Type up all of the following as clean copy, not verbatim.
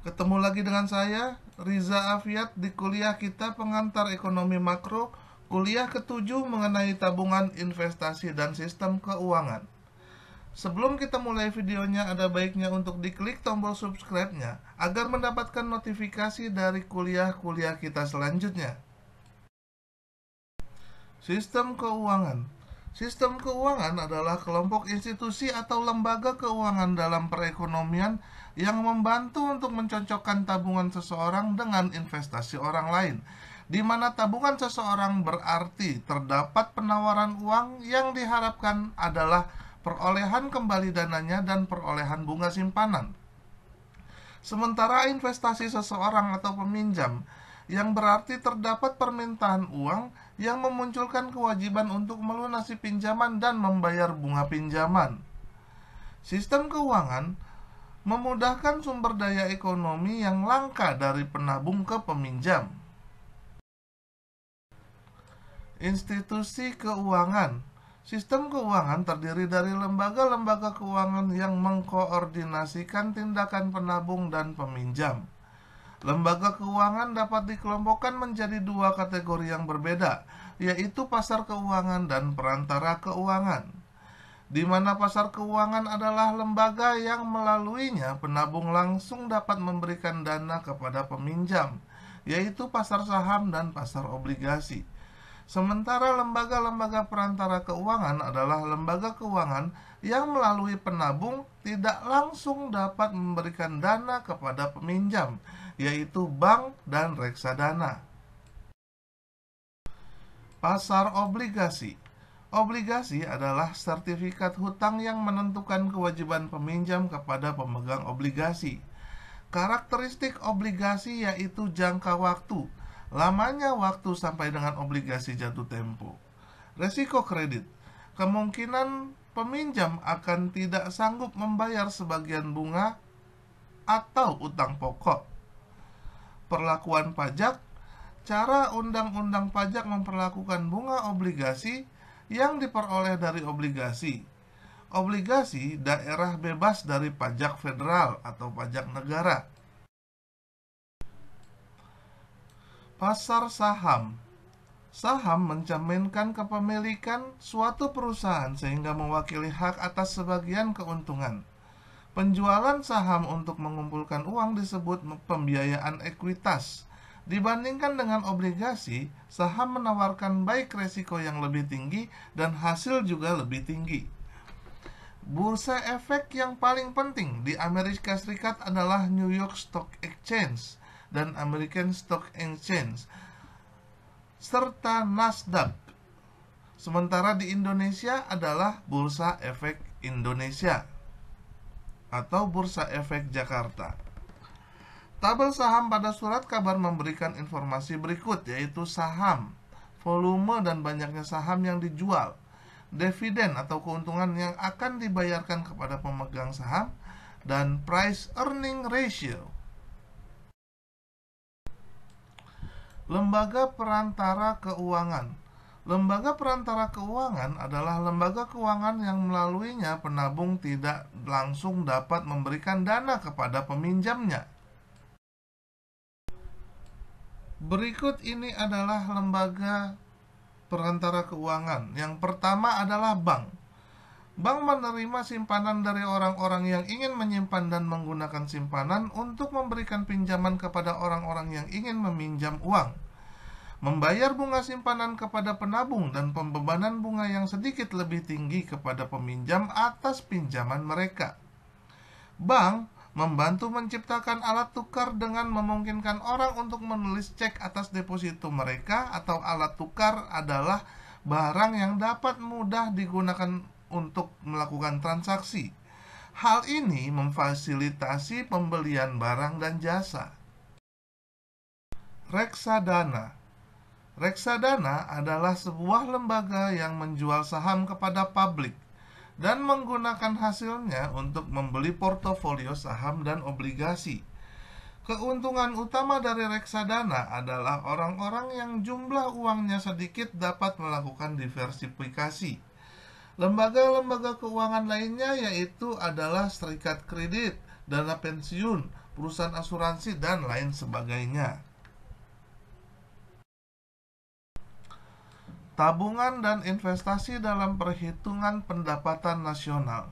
Ketemu lagi dengan saya, Riza Afiat, di kuliah kita pengantar ekonomi makro, kuliah ketujuh mengenai tabungan, investasi, dan sistem keuangan. Sebelum kita mulai videonya, ada baiknya untuk diklik tombol subscribe-nya agar mendapatkan notifikasi dari kuliah-kuliah kita selanjutnya. Sistem keuangan. Sistem keuangan adalah kelompok institusi atau lembaga keuangan dalam perekonomian yang membantu untuk mencocokkan tabungan seseorang dengan investasi orang lain, di mana tabungan seseorang berarti terdapat penawaran uang yang diharapkan adalah perolehan kembali dananya dan perolehan bunga simpanan. Sementara investasi seseorang atau peminjam yang berarti terdapat permintaan uang yang memunculkan kewajiban untuk melunasi pinjaman dan membayar bunga pinjaman. Sistem keuangan memudahkan sumber daya ekonomi yang langka dari penabung ke peminjam. Institusi keuangan. Sistem keuangan terdiri dari lembaga-lembaga keuangan yang mengkoordinasikan tindakan penabung dan peminjam. Lembaga keuangan dapat dikelompokkan menjadi dua kategori yang berbeda, yaitu pasar keuangan dan perantara keuangan. Di mana pasar keuangan adalah lembaga yang melaluinya penabung langsung dapat memberikan dana kepada peminjam, yaitu pasar saham dan pasar obligasi. Sementara lembaga-lembaga perantara keuangan adalah lembaga keuangan yang melalui penabung tidak langsung dapat memberikan dana kepada peminjam, yaitu bank dan reksadana. Pasar obligasi. Obligasi adalah sertifikat hutang yang menentukan kewajiban peminjam kepada pemegang obligasi. Karakteristik obligasi yaitu jangka waktu, lamanya waktu sampai dengan obligasi jatuh tempo. Resiko kredit, kemungkinan peminjam akan tidak sanggup membayar sebagian bunga atau utang pokok. Perlakuan pajak, cara undang-undang pajak memperlakukan bunga obligasi yang diperoleh dari obligasi. Obligasi daerah bebas dari pajak federal atau pajak negara. Pasar saham. Saham mencerminkan kepemilikan suatu perusahaan sehingga mewakili hak atas sebagian keuntungan. Penjualan saham untuk mengumpulkan uang disebut pembiayaan ekuitas. Dibandingkan dengan obligasi, saham menawarkan baik resiko yang lebih tinggi dan hasil juga lebih tinggi. Bursa efek yang paling penting di Amerika Serikat adalah New York Stock Exchange dan American Stock Exchange, serta Nasdaq. Sementara di Indonesia adalah Bursa Efek Indonesia atau Bursa Efek Jakarta. Tabel saham pada surat kabar memberikan informasi berikut, yaitu saham, volume dan banyaknya saham yang dijual, dividen atau keuntungan yang akan dibayarkan kepada pemegang saham, dan price earning ratio. Lembaga perantara keuangan. Lembaga perantara keuangan adalah lembaga keuangan yang melaluinya penabung tidak langsung dapat memberikan dana kepada peminjamnya. Berikut ini adalah lembaga perantara keuangan. Yang pertama adalah bank. Bank menerima simpanan dari orang-orang yang ingin menyimpan dan menggunakan simpanan untuk memberikan pinjaman kepada orang-orang yang ingin meminjam uang, membayar bunga simpanan kepada penabung, dan pembebanan bunga yang sedikit lebih tinggi kepada peminjam atas pinjaman mereka. Bank membantu menciptakan alat tukar dengan memungkinkan orang untuk menulis cek atas deposito mereka, atau alat tukar adalah barang yang dapat mudah digunakan untuk melakukan transaksi. Hal ini memfasilitasi pembelian barang dan jasa. Reksadana. Reksadana adalah sebuah lembaga yang menjual saham kepada publik dan menggunakan hasilnya untuk membeli portofolio saham dan obligasi. Keuntungan utama dari reksadana adalah orang-orang yang jumlah uangnya sedikit dapat melakukan diversifikasi. Lembaga-lembaga keuangan lainnya yaitu adalah serikat kredit, dana pensiun, perusahaan asuransi, dan lain sebagainya. Tabungan dan investasi dalam perhitungan pendapatan nasional.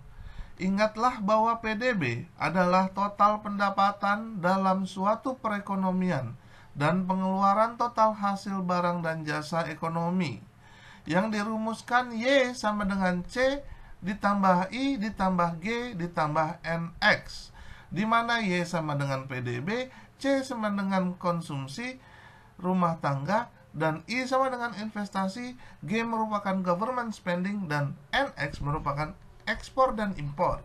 Ingatlah bahwa PDB adalah total pendapatan dalam suatu perekonomian dan pengeluaran total hasil barang dan jasa ekonomi, yang dirumuskan Y sama dengan C ditambah I ditambah G ditambah NX, di mana Y sama dengan PDB, C sama dengan konsumsi rumah tangga, dan I sama dengan investasi, G merupakan government spending, dan NX merupakan ekspor dan impor.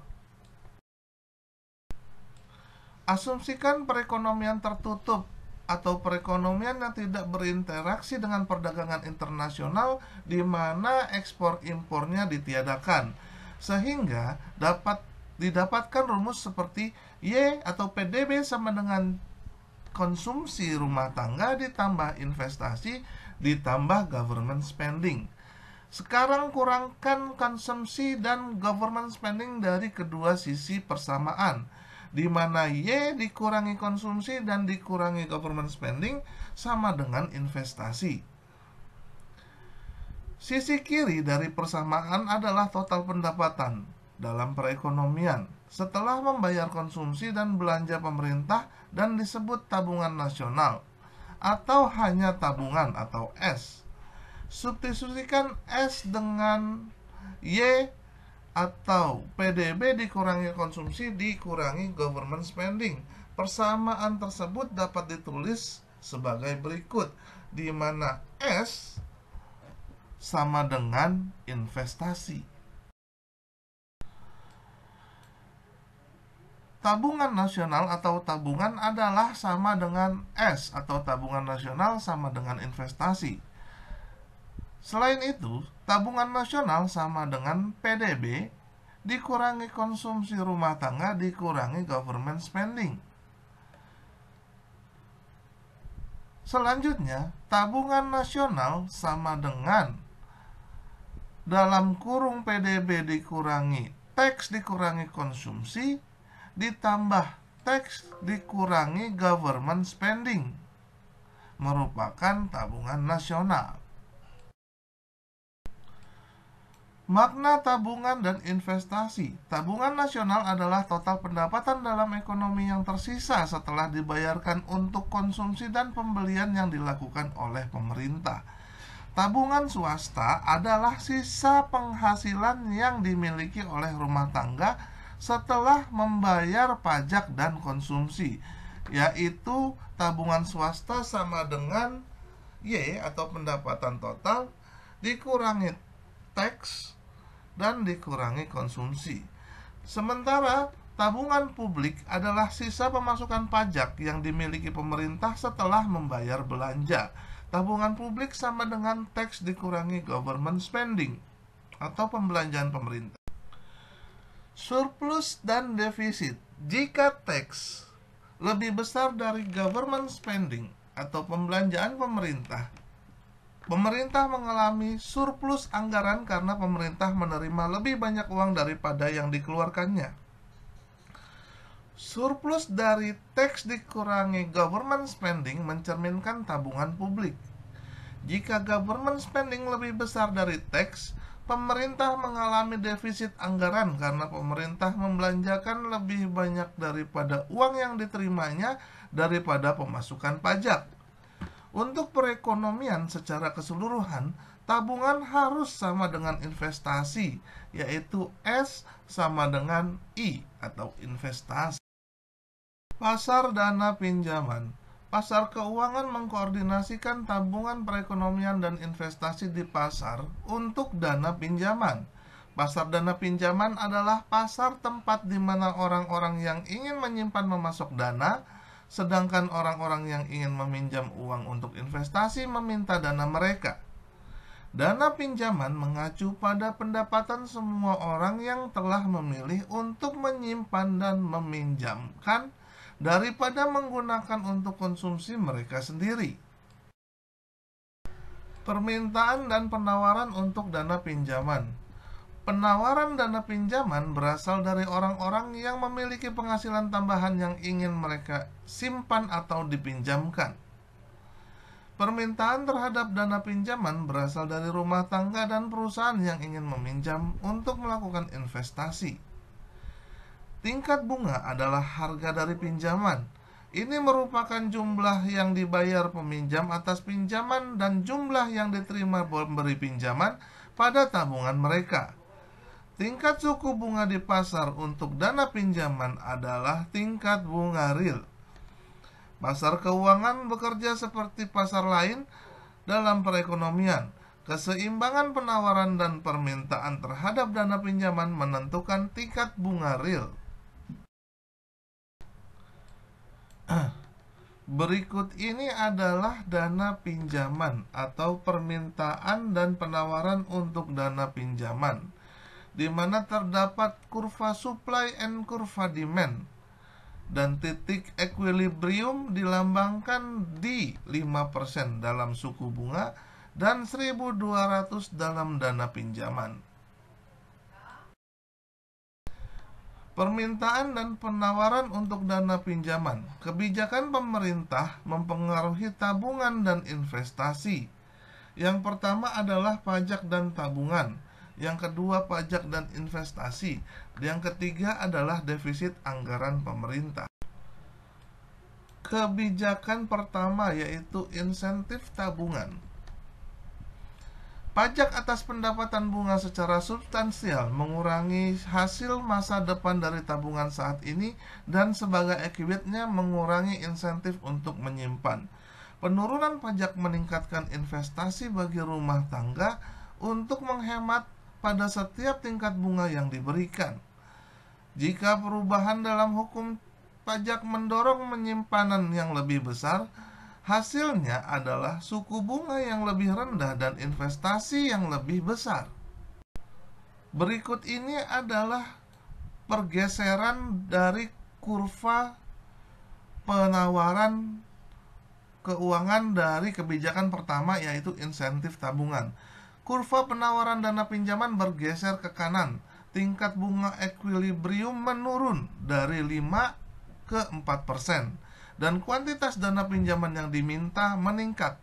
Asumsikan perekonomian tertutup atau perekonomian yang tidak berinteraksi dengan perdagangan internasional, di mana ekspor impornya ditiadakan, sehingga dapat didapatkan rumus seperti Y atau PDB sama dengan konsumsi rumah tangga ditambah investasi ditambah government spending. Sekarang kurangkan konsumsi dan government spending dari kedua sisi persamaan, di mana Y dikurangi konsumsi dan dikurangi government spending sama dengan investasi. Sisi kiri dari persamaan adalah total pendapatan dalam perekonomian setelah membayar konsumsi dan belanja pemerintah, dan disebut tabungan nasional atau hanya tabungan atau S. Substitusikan S dengan Y atau PDB dikurangi konsumsi dikurangi government spending. Persamaan tersebut dapat ditulis sebagai berikut, di mana S sama dengan investasi. Tabungan nasional atau tabungan adalah sama dengan S atau tabungan nasional sama dengan investasi. Selain itu, tabungan nasional sama dengan PDB dikurangi konsumsi rumah tangga dikurangi government spending. Selanjutnya, tabungan nasional sama dengan dalam kurung PDB dikurangi teks dikurangi konsumsi ditambah teks dikurangi government spending, merupakan tabungan nasional. Makna tabungan dan investasi. Tabungan nasional adalah total pendapatan dalam ekonomi yang tersisa setelah dibayarkan untuk konsumsi dan pembelian yang dilakukan oleh pemerintah. Tabungan swasta adalah sisa penghasilan yang dimiliki oleh rumah tangga setelah membayar pajak dan konsumsi, yaitu tabungan swasta sama dengan Y atau pendapatan total dikurangi teks dan dikurangi konsumsi. Sementara tabungan publik adalah sisa pemasukan pajak yang dimiliki pemerintah setelah membayar belanja. Tabungan publik sama dengan teks dikurangi government spending atau pembelanjaan pemerintah. Surplus dan defisit. Jika teks lebih besar dari government spending atau pembelanjaan pemerintah, pemerintah mengalami surplus anggaran karena pemerintah menerima lebih banyak uang daripada yang dikeluarkannya. Surplus dari teks dikurangi government spending mencerminkan tabungan publik. Jika government spending lebih besar dari teks, pemerintah mengalami defisit anggaran karena pemerintah membelanjakan lebih banyak daripada uang yang diterimanya daripada pemasukan pajak. Untuk perekonomian secara keseluruhan, tabungan harus sama dengan investasi, yaitu S sama dengan I atau investasi. Pasar dana pinjaman. Pasar keuangan mengkoordinasikan tabungan perekonomian dan investasi di pasar untuk dana pinjaman. Pasar dana pinjaman adalah pasar tempat di mana orang-orang yang ingin menyimpan memasok dana, sedangkan orang-orang yang ingin meminjam uang untuk investasi meminta dana mereka. Dana pinjaman mengacu pada pendapatan semua orang yang telah memilih untuk menyimpan dan meminjamkan daripada menggunakan untuk konsumsi mereka sendiri. Permintaan dan penawaran untuk dana pinjaman. Penawaran dana pinjaman berasal dari orang-orang yang memiliki penghasilan tambahan yang ingin mereka simpan atau dipinjamkan. Permintaan terhadap dana pinjaman berasal dari rumah tangga dan perusahaan yang ingin meminjam untuk melakukan investasi. Tingkat bunga adalah harga dari pinjaman. Ini merupakan jumlah yang dibayar peminjam atas pinjaman dan jumlah yang diterima pemberi pinjaman pada tabungan mereka. Tingkat suku bunga di pasar untuk dana pinjaman adalah tingkat bunga real. Pasar keuangan bekerja seperti pasar lain dalam perekonomian. Keseimbangan penawaran dan permintaan terhadap dana pinjaman menentukan tingkat bunga real. Berikut ini adalah dana pinjaman atau permintaan dan penawaran untuk dana pinjaman, di mana terdapat kurva supply and kurva demand, dan titik equilibrium dilambangkan di 5% dalam suku bunga dan 1.200 dalam dana pinjaman. Permintaan dan penawaran untuk dana pinjaman. Kebijakan pemerintah mempengaruhi tabungan dan investasi. Yang pertama adalah pajak dan tabungan. Yang kedua pajak dan investasi. Yang ketiga adalah defisit anggaran pemerintah. Kebijakan pertama yaitu insentif tabungan. Pajak atas pendapatan bunga secara substansial mengurangi hasil masa depan dari tabungan saat ini dan sebagai akibatnya mengurangi insentif untuk menyimpan. Penurunan pajak meningkatkan investasi bagi rumah tangga untuk menghemat pada setiap tingkat bunga yang diberikan. Jika perubahan dalam hukum pajak mendorong penyimpanan yang lebih besar, hasilnya adalah suku bunga yang lebih rendah dan investasi yang lebih besar. Berikut ini adalah pergeseran dari kurva penawaran keuangan dari kebijakan pertama yaitu insentif tabungan. Kurva penawaran dana pinjaman bergeser ke kanan. Tingkat bunga equilibrium menurun dari 5 ke 4%. Dan kuantitas dana pinjaman yang diminta meningkat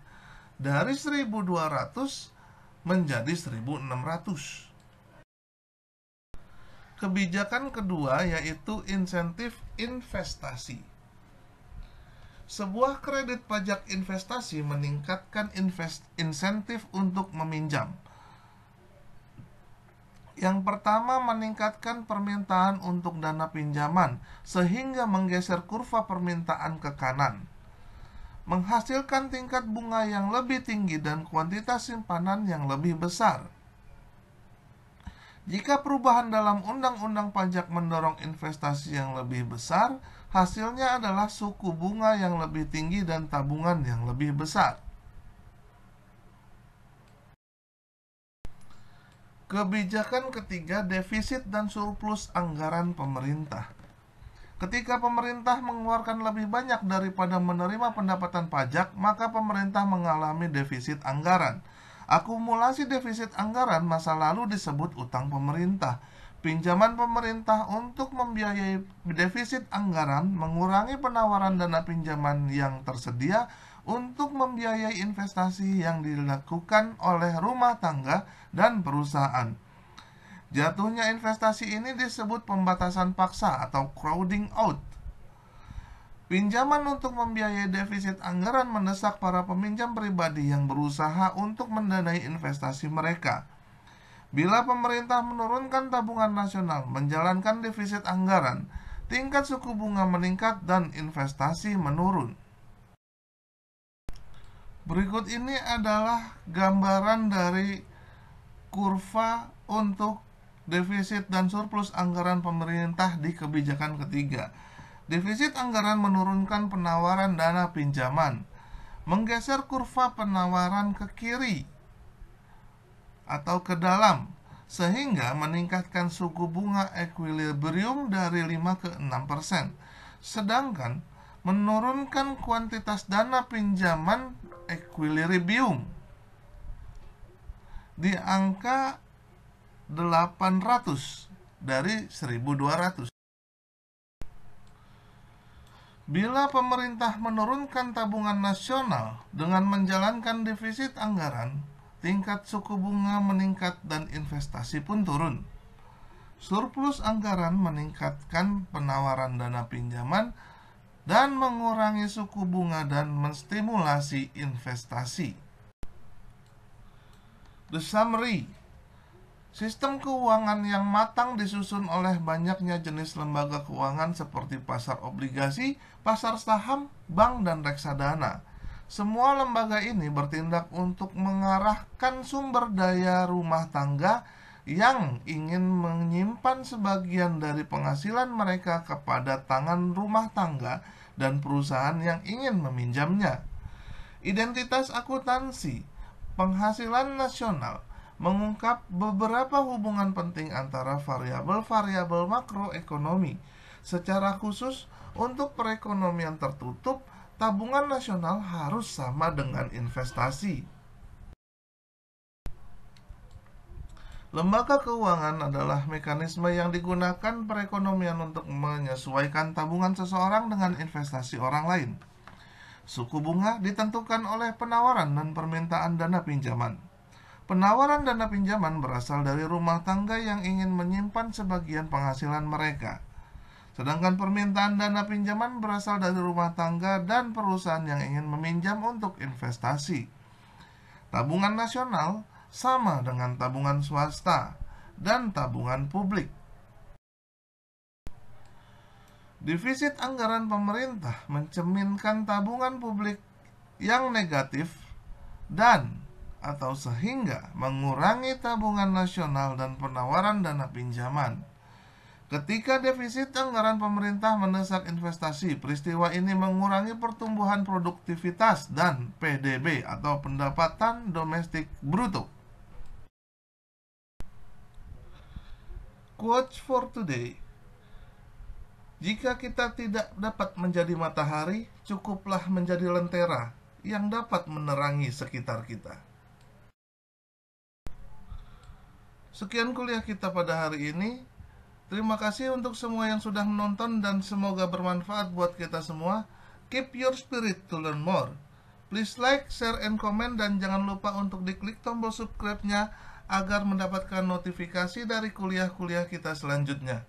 dari 1.200 menjadi 1.600. Kebijakan kedua yaitu insentif investasi. Sebuah kredit pajak investasi meningkatkan insentif untuk meminjam. Yang pertama, meningkatkan permintaan untuk dana pinjaman sehingga menggeser kurva permintaan ke kanan, menghasilkan tingkat bunga yang lebih tinggi dan kuantitas simpanan yang lebih besar. Jika perubahan dalam undang-undang pajak mendorong investasi yang lebih besar, hasilnya adalah suku bunga yang lebih tinggi dan tabungan yang lebih besar. Kebijakan ketiga, defisit dan surplus anggaran pemerintah. Ketika pemerintah mengeluarkan lebih banyak daripada menerima pendapatan pajak, maka pemerintah mengalami defisit anggaran. Akumulasi defisit anggaran masa lalu disebut utang pemerintah. Pinjaman pemerintah untuk membiayai defisit anggaran mengurangi penawaran dana pinjaman yang tersedia untuk membiayai investasi yang dilakukan oleh rumah tangga dan perusahaan. Jatuhnya investasi ini disebut pembatasan paksa atau crowding out. Pinjaman untuk membiayai defisit anggaran mendesak para peminjam pribadi yang berusaha untuk mendanai investasi mereka. Bila pemerintah menurunkan tabungan nasional menjalankan defisit anggaran, tingkat suku bunga meningkat dan investasi menurun. Berikut ini adalah gambaran dari kurva untuk defisit dan surplus anggaran pemerintah di kebijakan ketiga. Defisit anggaran menurunkan penawaran dana pinjaman, menggeser kurva penawaran ke kiri atau ke dalam, sehingga meningkatkan suku bunga equilibrium dari 5 ke 6%. Sedangkan menurunkan kuantitas dana pinjaman equilibrium di angka 800 dari 1.200. Bila pemerintah menurunkan tabungan nasional dengan menjalankan defisit anggaran, tingkat suku bunga meningkat dan investasi pun turun. Surplus anggaran meningkatkan penawaran dana pinjaman dan mengurangi suku bunga dan menstimulasi investasi. The summary. Sistem keuangan yang matang disusun oleh banyaknya jenis lembaga keuangan seperti pasar obligasi, pasar saham, bank, dan reksadana. Semua lembaga ini bertindak untuk mengarahkan sumber daya rumah tangga yang ingin menyimpan sebagian dari penghasilan mereka kepada tangan rumah tangga dan perusahaan yang ingin meminjamnya. Identitas akuntansi penghasilan nasional mengungkap beberapa hubungan penting antara variabel-variabel makroekonomi. Secara khusus, untuk perekonomian tertutup, tabungan nasional harus sama dengan investasi. Lembaga keuangan adalah mekanisme yang digunakan perekonomian untuk menyesuaikan tabungan seseorang dengan investasi orang lain. Suku bunga ditentukan oleh penawaran dan permintaan dana pinjaman. Penawaran dana pinjaman berasal dari rumah tangga yang ingin menyimpan sebagian penghasilan mereka. Sedangkan permintaan dana pinjaman berasal dari rumah tangga dan perusahaan yang ingin meminjam untuk investasi. Tabungan nasional sama dengan tabungan swasta dan tabungan publik. Defisit anggaran pemerintah mencerminkan tabungan publik yang negatif dan atau sehingga mengurangi tabungan nasional dan penawaran dana pinjaman. Ketika defisit anggaran pemerintah mendesak investasi, peristiwa ini mengurangi pertumbuhan produktivitas dan PDB atau pendapatan domestik bruto. Quotes for today. Jika kita tidak dapat menjadi matahari, cukuplah menjadi lentera yang dapat menerangi sekitar kita. Sekian kuliah kita pada hari ini. Terima kasih untuk semua yang sudah menonton dan semoga bermanfaat buat kita semua. Keep your spirit to learn more. Please like, share, and comment, dan jangan lupa untuk diklik tombol subscribe-nya agar mendapatkan notifikasi dari kuliah-kuliah kita selanjutnya.